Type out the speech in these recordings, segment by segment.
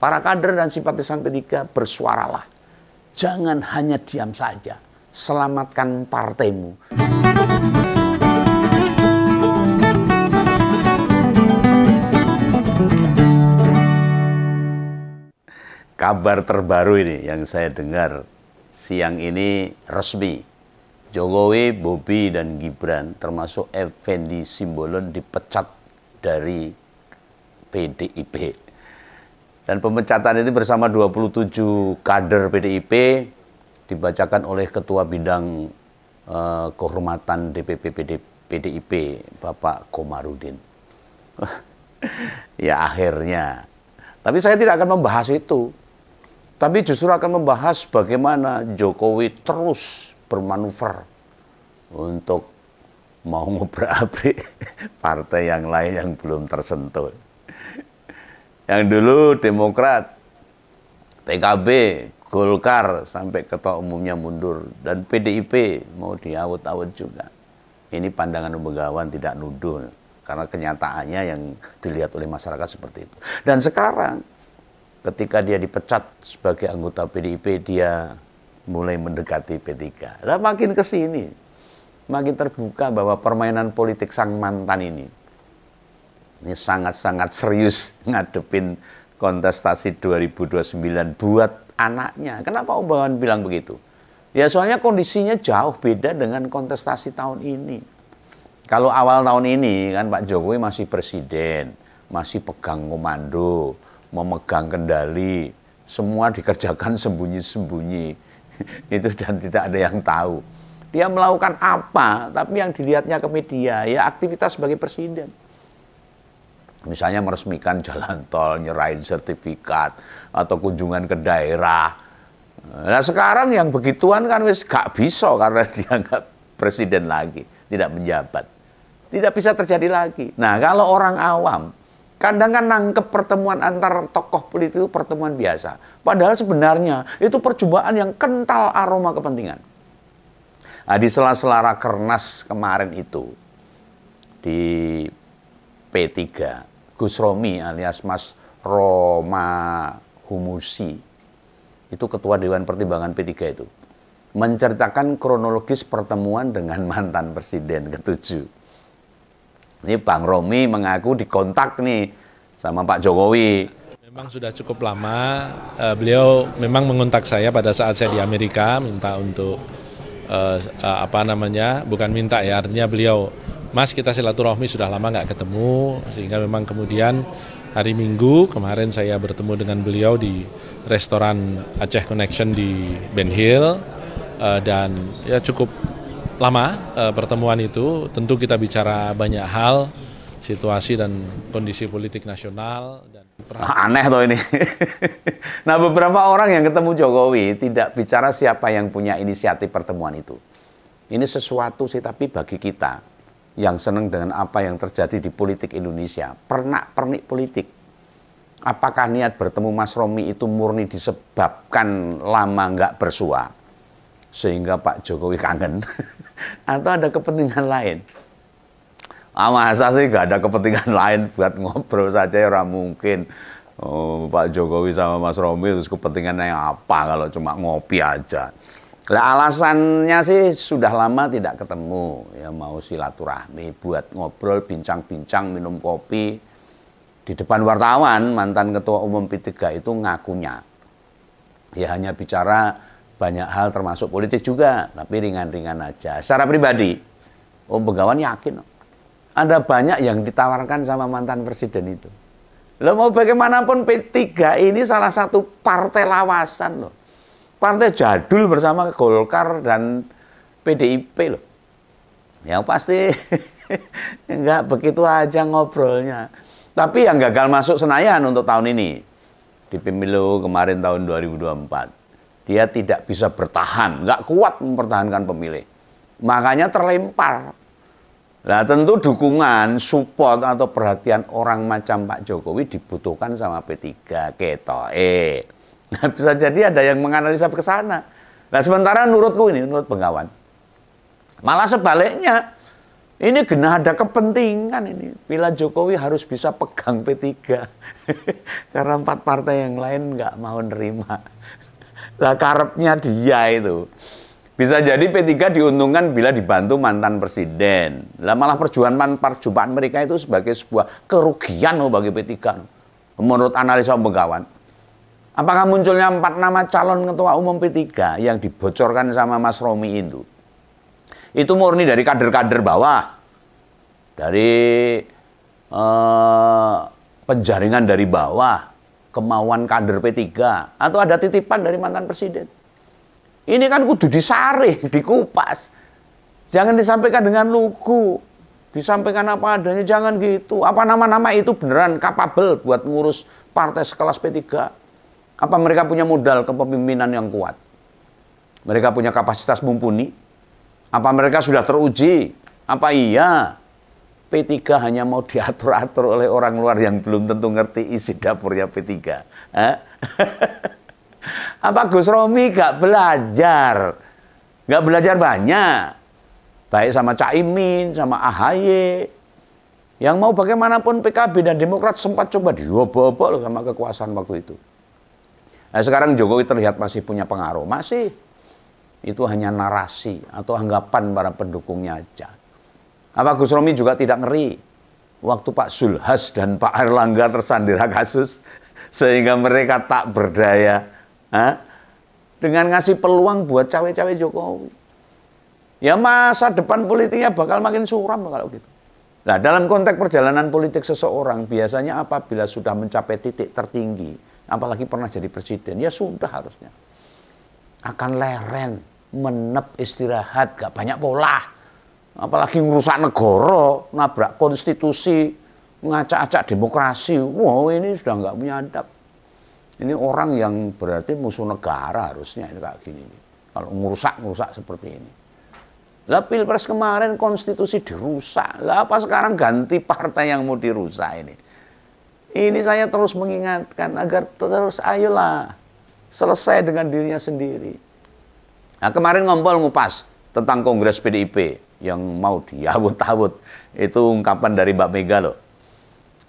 Para kader dan simpatisan P3 bersuaralah. Jangan hanya diam saja. Selamatkan partaimu. Kabar terbaru ini yang saya dengar siang ini resmi. Jokowi, Bobi, dan Gibran termasuk Effendi Simbolon dipecat dari PDIP. Dan pemecatan itu bersama 27 kader PDIP dibacakan oleh Ketua Bidang Kehormatan DPP PDIP, Bapak Komarudin. Ya akhirnya. Tapi saya tidak akan membahas itu. Tapi justru akan membahas bagaimana Jokowi terus bermanuver untuk mau ngobrak-abrik partai yang lain yang belum tersentuh. Yang dulu Demokrat, PKB, Golkar sampai ketua umumnya mundur, dan PDIP mau diawut-awut juga. Ini pandangan Begawan, tidak nuduh, karena kenyataannya yang dilihat oleh masyarakat seperti itu. Dan sekarang ketika dia dipecat sebagai anggota PDIP, dia mulai mendekati P3. Nah, makin ke sini, makin terbuka bahwa permainan politik sang mantan ini sangat-sangat serius ngadepin kontestasi 2029 buat anaknya. Kenapa Om Begawan bilang begitu? Ya soalnya kondisinya jauh beda dengan kontestasi tahun ini. Kalau awal tahun ini kan Pak Jokowi masih presiden, masih pegang komando, memegang kendali, semua dikerjakan sembunyi-sembunyi. Itu dan tidak ada yang tahu. Dia melakukan apa, tapi yang dilihatnya ke media, ya aktivitas sebagai presiden. Misalnya meresmikan jalan tol, nyerahin sertifikat, atau kunjungan ke daerah. Nah sekarang yang begituan kan wis gak bisa karena dia nggak presiden lagi, tidak menjabat. Tidak bisa terjadi lagi. Nah kalau orang awam, kadang kan nangkep pertemuan antar tokoh politik itu pertemuan biasa. Padahal sebenarnya itu perjumpaan yang kental aroma kepentingan. Nah, di sela-sela Rakernas kemarin itu, di P3, Gus Romi alias Mas Roma Humusi, itu Ketua Dewan Pertimbangan P3 itu, menceritakan kronologis pertemuan dengan mantan Presiden ke-7. Ini Bang Romi mengaku dikontak nih sama Pak Jokowi. Memang sudah cukup lama, beliau memang mengontak saya pada saat saya di Amerika, minta untuk, bukan minta ya, artinya beliau, Mas kita silaturahmi sudah lama nggak ketemu, sehingga memang kemudian hari Minggu kemarin saya bertemu dengan beliau di restoran Aceh Connection di Ben Hill, dan ya cukup lama pertemuan itu, tentu kita bicara banyak hal, situasi dan kondisi politik nasional. Dan aneh toh ini. Nah beberapa orang yang ketemu Jokowi tidak bicara siapa yang punya inisiatif pertemuan itu. Ini sesuatu sih, tapi bagi kita yang senang dengan apa yang terjadi di politik Indonesia, pernak-pernik politik. Apakah niat bertemu Mas Romi itu murni disebabkan lama nggak bersua, sehingga Pak Jokowi kangen, atau ada kepentingan lain? Masa sih nggak ada kepentingan lain buat ngobrol saja ya orang mungkin. Pak Jokowi sama Mas Romi terus kepentingannya apa kalau cuma ngopi aja? Nah, alasannya sih sudah lama tidak ketemu, ya mau silaturahmi buat ngobrol, bincang-bincang, minum kopi. Di depan wartawan, mantan Ketua Umum P3 itu ngakunya, ya hanya bicara banyak hal termasuk politik juga, tapi ringan-ringan aja. Secara pribadi, Om Begawan yakin ada banyak yang ditawarkan sama mantan presiden itu. Loh mau bagaimanapun P3 ini salah satu partai lawasan loh. Partai jadul bersama Golkar dan PDIP loh. Ya pasti nggak begitu aja ngobrolnya. Tapi yang gagal masuk Senayan untuk tahun ini, di pemilu kemarin tahun 2024, dia tidak bisa bertahan, nggak kuat mempertahankan pemilih. Makanya terlempar. Nah tentu dukungan, support atau perhatian orang macam Pak Jokowi dibutuhkan sama P3 ketoke. Nah, bisa jadi ada yang menganalisa ke sana. Nah sementara menurutku ini, menurut Begawan, malah sebaliknya Ini kena ada kepentingan ini. Bila Jokowi harus bisa pegang P3. Karena 4 partai yang lain nggak mau nerima. Lah karepnya dia itu. Bisa jadi P3 diuntungkan bila dibantu mantan presiden. Lah malah perjumpaan mereka itu sebagai sebuah kerugian bagi P3. Menurut analisa Begawan. Apakah munculnya 4 nama calon ketua umum P3 yang dibocorkan sama Mas Romi itu murni dari kader-kader bawah, dari penjaringan dari bawah, kemauan kader P3, atau ada titipan dari mantan presiden? Ini kan kudu disaring, dikupas. Jangan disampaikan dengan lugu, disampaikan apa adanya, jangan gitu. Apa nama-nama itu beneran kapabel buat ngurus partai sekelas P3? Apa mereka punya modal kepemimpinan yang kuat? Mereka punya kapasitas mumpuni? Apa mereka sudah teruji? Apa iya P3 hanya mau diatur-atur oleh orang luar yang belum tentu ngerti isi dapurnya P3? Apa Gus Romi gak belajar? Gak belajar banyak. Baik sama Cak Imin, sama AHY. Yang mau bagaimanapun PKB dan Demokrat sempat coba diobok-obok sama kekuasaan waktu itu. Nah, sekarang Jokowi terlihat masih punya pengaruh. Masih. Itu hanya narasi atau anggapan para pendukungnya aja. Apa Gus Romi juga tidak ngeri waktu Pak Zulhas dan Pak Airlangga tersandera kasus sehingga mereka tak berdaya dengan ngasih peluang buat cawe-cawe Jokowi. Ya masa depan politiknya bakal makin suram kalau gitu. Nah, dalam konteks perjalanan politik seseorang biasanya apabila sudah mencapai titik tertinggi, apalagi pernah jadi presiden, ya sudah harusnya akan leren, menep, istirahat, gak banyak pola. Apalagi ngerusak negara, nabrak konstitusi, ngacak-acak demokrasi. Wow, ini sudah nggak punya adab. Ini orang yang berarti musuh negara harusnya ini kayak gini. Kalau ngerusak seperti ini. Lah Pilpres kemarin konstitusi dirusak. Lah apa sekarang ganti partai yang mau dirusak ini? Ini saya terus mengingatkan agar terus ayolah selesai dengan dirinya sendiri. Nah, kemarin ngompol ngupas tentang Kongres PDIP yang mau diawut-awut. Itu ungkapan dari Mbak Mega loh.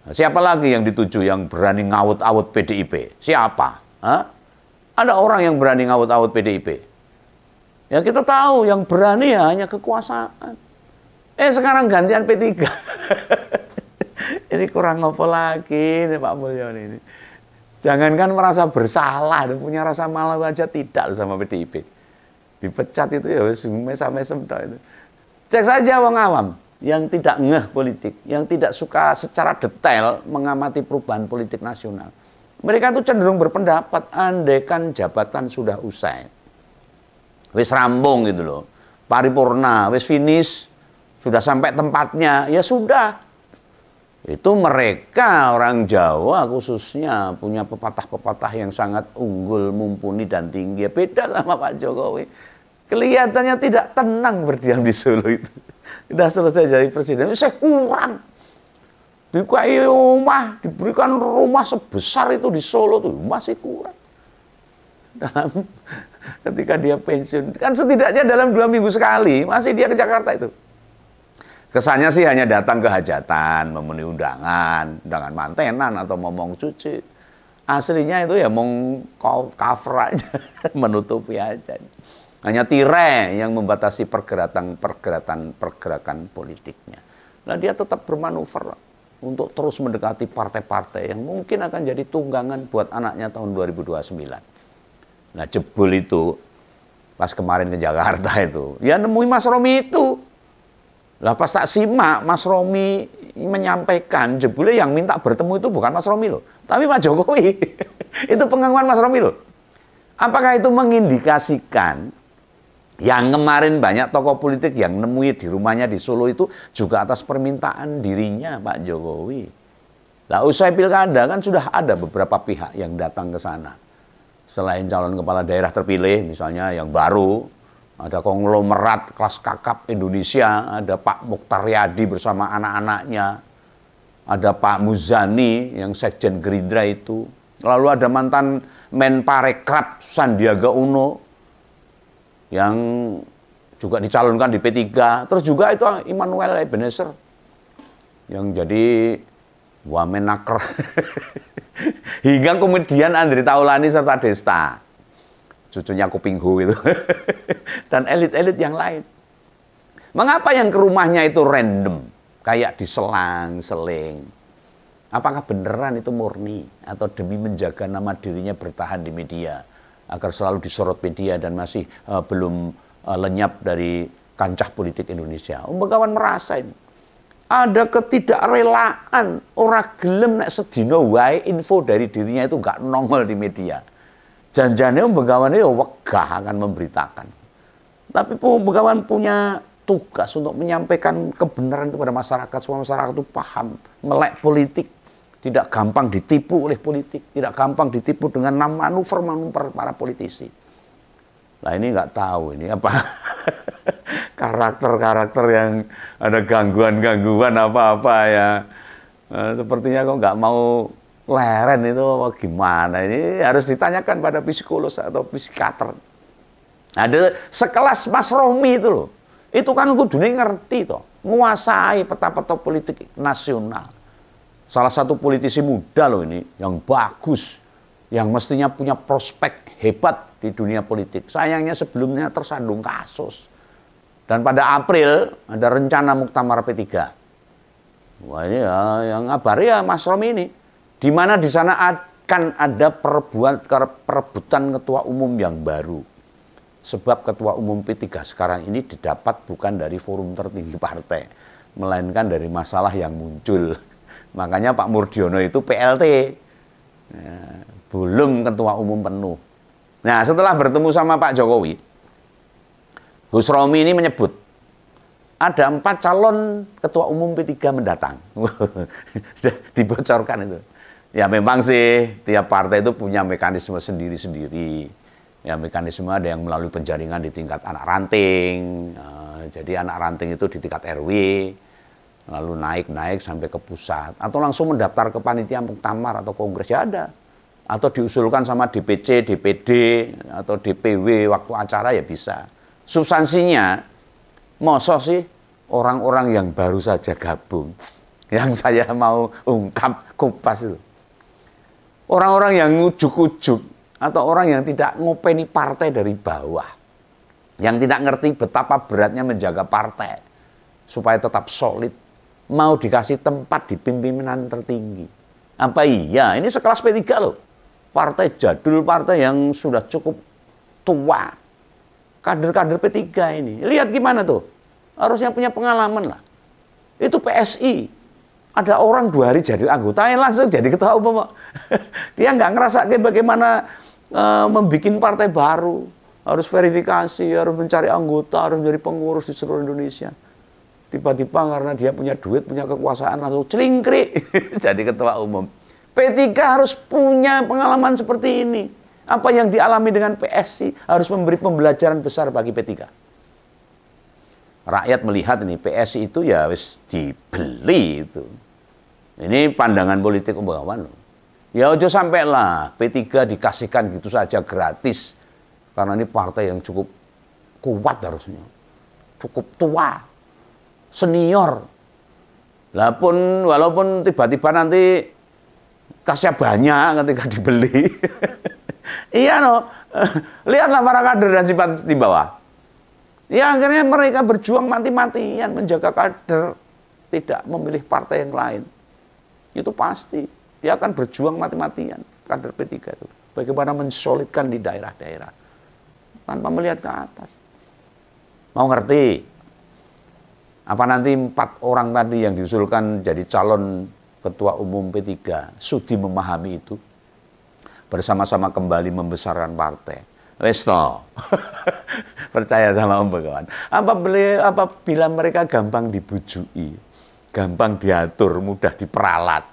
Nah, siapa lagi yang dituju yang berani ngawut-awut PDIP? Siapa? Ada orang yang berani ngawut-awut PDIP? Ya kita tahu yang berani ya hanya kekuasaan. Sekarang gantian P3. Ini kurang ngopo lagi nih Pak Mulyono ini. Jangankan merasa bersalah dan punya rasa malu aja tidak sama PDIP. Dipecat itu ya mesam-mesem itu. Cek saja wong awam yang tidak ngeh politik, yang tidak suka secara detail mengamati perubahan politik nasional. Mereka itu cenderung berpendapat andaikan jabatan sudah usai. Wis rambung gitu loh. Paripurna, wis finish, sudah sampai tempatnya, ya sudah. Itu mereka orang Jawa khususnya punya pepatah-pepatah yang sangat unggul, mumpuni dan tinggi. Beda sama Pak Jokowi. Kelihatannya tidak tenang berdiam di Solo itu. Sudah selesai jadi presiden, saya kurang. Diberikan rumah sebesar itu di Solo tuh masih kurang. Ketika dia pensiun, kan setidaknya dalam 2 minggu sekali masih dia ke Jakarta itu. Kesannya sih hanya datang ke hajatan, memenuhi undangan mantenan atau momong cuci. Aslinya itu ya mau cover aja, menutupi aja. Hanya tirai yang membatasi pergerakan politiknya. Nah dia tetap bermanuver untuk terus mendekati partai-partai yang mungkin akan jadi tunggangan buat anaknya tahun 2029. Nah jebul itu, pas kemarin ke Jakarta itu, ya nemui Mas Romi itu. Lah pas tak simak Mas Romi menyampaikan jebule yang minta bertemu itu bukan Mas Romi loh, tapi Pak Jokowi. Itu pengakuan Mas Romi loh. Apakah itu mengindikasikan yang kemarin banyak tokoh politik yang nemui di rumahnya di Solo itu juga atas permintaan dirinya Pak Jokowi? Lah usai pilkada kan sudah ada beberapa pihak yang datang ke sana. Selain calon kepala daerah terpilih misalnya yang baru, ada konglomerat kelas kakap Indonesia, ada Pak Mukhtar Yadi bersama anak-anaknya, ada Pak Muzani yang Sekjen Gerindra itu, lalu ada mantan Menparekraf Sandiaga Uno yang juga dicalonkan di P3. Terus juga itu Immanuel Ebenezer yang jadi Wamenaker. Hingga kemudian Andre Taulani serta Desta, cucunya Kupinghu itu. Dan elit-elit yang lain. Mengapa yang ke rumahnya itu random? Kayak diselang-seling. Apakah beneran itu murni? Atau demi menjaga nama dirinya bertahan di media? Agar selalu disorot media dan masih belum lenyap dari kancah politik Indonesia. Begawan merasa ini. Ada ketidakrelaan, orang gelem nek sedina wae info dari dirinya itu gak nongol di media. Janjane Begawan ya wegah akan memberitakan. Tapi Begawan punya tugas untuk menyampaikan kebenaran kepada masyarakat, supaya masyarakat itu paham, melek politik, tidak gampang ditipu oleh politik, tidak gampang ditipu dengan manuver-manuver para politisi. Nah ini nggak tahu ini apa karakter-karakter yang ada gangguan-gangguan apa-apa ya. Sepertinya kok nggak mau leren itu gimana. Ini harus ditanyakan pada psikolog atau psikiater. Ada sekelas Mas Romi itu loh. Itu kan kudune ngerti toh, nguasai peta-peta politik nasional. Salah satu politisi muda loh ini yang bagus, yang mestinya punya prospek hebat di dunia politik. Sayangnya sebelumnya tersandung kasus. Dan pada April ada rencana muktamar P3. Wah ini ya, yang ngabari ya Mas Romi ini. Di mana di sana akan ada perebutan ketua umum yang baru. Sebab ketua umum P3 sekarang ini didapat bukan dari forum tertinggi partai, melainkan dari masalah yang muncul. Makanya Pak Murdiono itu PLT. Ya, belum ketua umum penuh. Nah, setelah bertemu sama Pak Jokowi, Gus Romi ini menyebut ada 4 calon ketua umum P3 mendatang. Sudah dibocorkan itu. Ya memang sih tiap partai itu punya mekanisme sendiri-sendiri. Ya mekanisme ada yang melalui penjaringan di tingkat anak ranting. Jadi anak ranting itu di tingkat RW, lalu naik sampai ke pusat. Atau langsung mendaftar ke panitia muktamar atau kongres ya ada. Atau diusulkan sama DPC, DPD, atau DPW waktu acara ya bisa. Substansinya, masa sih orang-orang yang baru saja gabung, yang saya mau ungkap kupas itu. Orang-orang yang ujuk-ujuk, atau orang yang tidak ngopeni partai dari bawah. Yang tidak ngerti betapa beratnya menjaga partai, supaya tetap solid, mau dikasih tempat di pimpinan tertinggi. Apa iya? Ini sekelas P3 loh. Partai jadul, partai yang sudah cukup tua. Kader-kader P3 ini. Lihat gimana tuh. Harusnya punya pengalaman lah. Itu PSI. Ada orang 2 hari jadi anggota, yang langsung jadi ketua umum. Dia nggak ngerasa kayak bagaimana membuat partai baru. Harus verifikasi, harus mencari anggota, harus menjadi pengurus di seluruh Indonesia. Tiba-tiba karena dia punya duit, punya kekuasaan, langsung celingkrik jadi ketua umum. P3 harus punya pengalaman seperti ini. Apa yang dialami dengan PSI harus memberi pembelajaran besar bagi P3. Rakyat melihat ini PSI itu ya wis dibeli itu. Ini pandangan politik Begawan. Ya aja sampai lah P3 dikasihkan gitu saja gratis. Karena ini partai yang cukup kuat harusnya. Cukup tua. Senior. Walaupun tiba-tiba nanti kasnya banyak ketika dibeli. Iya no, lihatlah para kader dan simpatisan di bawah. Ya akhirnya mereka berjuang mati-matian menjaga kader, tidak memilih partai yang lain. Itu pasti, dia akan berjuang mati-matian kader P3 itu. Bagaimana mensolidkan di daerah-daerah tanpa melihat ke atas. Mau ngerti? Apa nanti 4 orang tadi yang diusulkan jadi calon ketua umum P3 sudi memahami itu, bersama-sama kembali membesarkan partai. Wes toh. Percaya sama Om Begawan. Apabila mereka gampang dibujui, gampang diatur, mudah diperalat,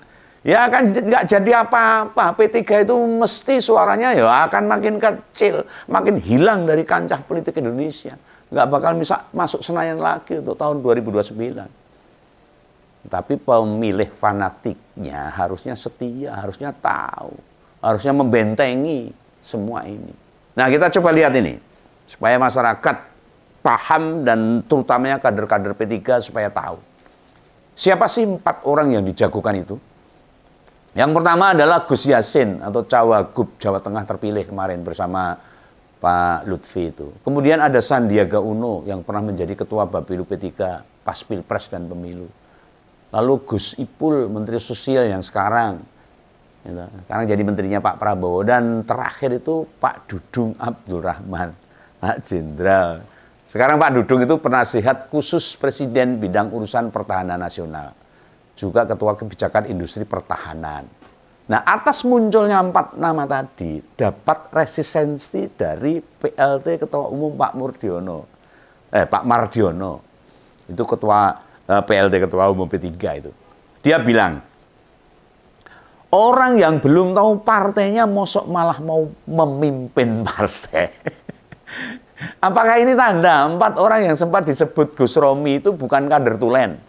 ya akan nggak jadi apa-apa. P3 itu mesti suaranya ya akan makin kecil, makin hilang dari kancah politik Indonesia. Nggak bakal bisa masuk Senayan lagi untuk tahun 2029. Tapi pemilih fanatiknya harusnya setia, harusnya tahu, harusnya membentengi semua ini. Nah kita coba lihat ini, supaya masyarakat paham dan terutamanya kader-kader P3 supaya tahu. Siapa sih 4 orang yang dijagokan itu? Yang pertama adalah Gus Yassin atau Cawagup Jawa Tengah terpilih kemarin bersama Pak Lutfi itu. Kemudian ada Sandiaga Uno yang pernah menjadi ketua Bapilu P3 pas Pilpres dan Pemilu. Lalu Gus Ipul, Menteri Sosial yang sekarang jadi menterinya Pak Prabowo. Dan terakhir itu Pak Dudung Abdurrahman, Pak Jenderal. Sekarang Pak Dudung itu penasihat khusus Presiden bidang urusan pertahanan nasional. Juga ketua kebijakan industri pertahanan. Nah, atas munculnya 4 nama tadi, dapat resistensi dari PLT Ketua Umum Pak Mardiono. Itu ketua PLT Ketua Umum P3 itu. Dia bilang, orang yang belum tahu partainya mosok malah mau memimpin partai. Apakah ini tanda 4 orang yang sempat disebut Gus Romi itu bukan kader tulen?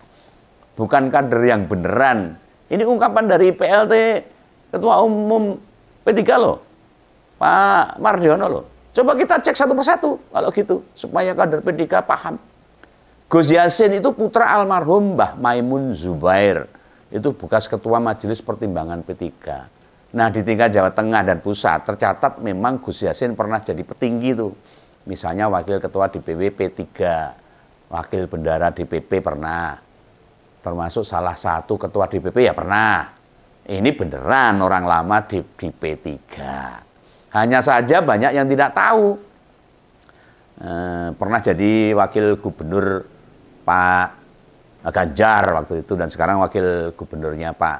Bukan kader yang beneran. Ini ungkapan dari PLT Ketua Umum P3 loh. Pak Mardiono loh. Coba kita cek satu persatu kalau gitu. Supaya kader P3 paham. Gus Yassin itu putra almarhum Mbah Maimun Zubair. Itu bekas Ketua Majelis Pertimbangan P3. Nah, di tingkat Jawa Tengah dan Pusat tercatat memang Gus Yassin pernah jadi petinggi tuh. Misalnya Wakil Ketua DPW P3, Wakil Bendara DPP pernah. Termasuk salah satu Ketua DPP ya pernah. Ini beneran orang lama di P3. Hanya saja banyak yang tidak tahu. Pernah jadi Wakil Gubernur Pak Ganjar waktu itu, dan sekarang Wakil Gubernurnya Pak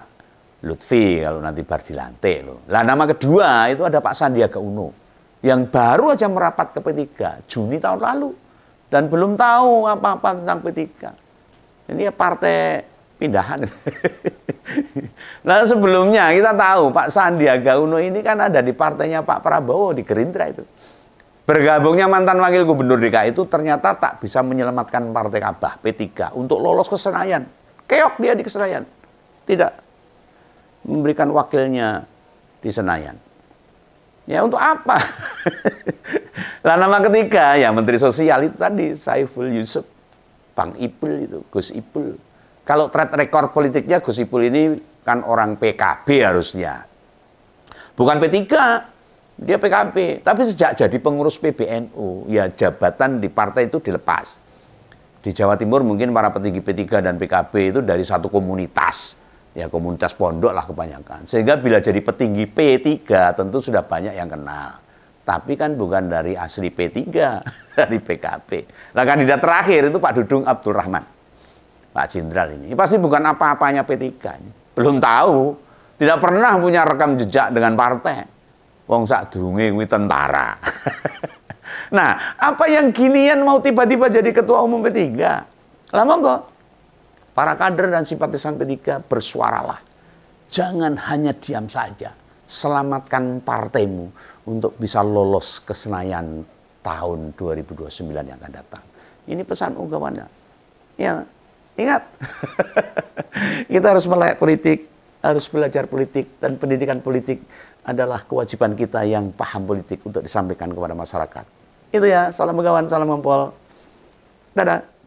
Lutfi kalau nanti bar dilantik loh. Lah nama kedua itu ada Pak Sandiaga Uno yang baru aja merapat ke P3 Juni tahun lalu dan belum tahu apa-apa tentang P3. Ini ya partai pindahan. Nah, sebelumnya kita tahu Pak Sandiaga Uno ini kan ada di partainya Pak Prabowo di Gerindra itu. Bergabungnya mantan Wakil Gubernur DKI itu ternyata tak bisa menyelamatkan Partai Kabah P3 untuk lolos ke Senayan. Keok dia di Senayan. Tidak memberikan wakilnya di Senayan. Ya untuk apa? Lah nama ketiga ya Menteri Sosial itu tadi Saiful Yusuf, Bang Ipul itu, Gus Ipul. Kalau track record politiknya Gus Ipul ini kan orang PKB harusnya. Bukan P3, dia PKB. Tapi sejak jadi pengurus PBNU, ya jabatan di partai itu dilepas. Di Jawa Timur mungkin para petinggi P3 dan PKB itu dari satu komunitas. Ya komunitas pondok lah kebanyakan. Sehingga bila jadi petinggi P3 tentu sudah banyak yang kenal. Tapi kan bukan dari asli P3, dari PKB. Nah kandidat terakhir itu Pak Dudung Abdurrahman, Pak Jenderal ini. Pasti bukan apa-apanya P3. Ini. Belum tahu, tidak pernah punya rekam jejak dengan partai. Wong sadurunge kuwi tentara. Nah, apa yang ginian mau tiba-tiba jadi ketua umum P3? Lah monggo. Para kader dan simpatisan P3 bersuaralah. Jangan hanya diam saja. Selamatkan partaimu untuk bisa lolos ke Senayan tahun 2029 yang akan datang. Ini pesan ungkapannya. Ya, ingat. Kita harus melek politik, harus belajar politik, dan pendidikan politik adalah kewajiban kita yang paham politik untuk disampaikan kepada masyarakat. Itu ya, salam begawan, salam ngompol. Dadah.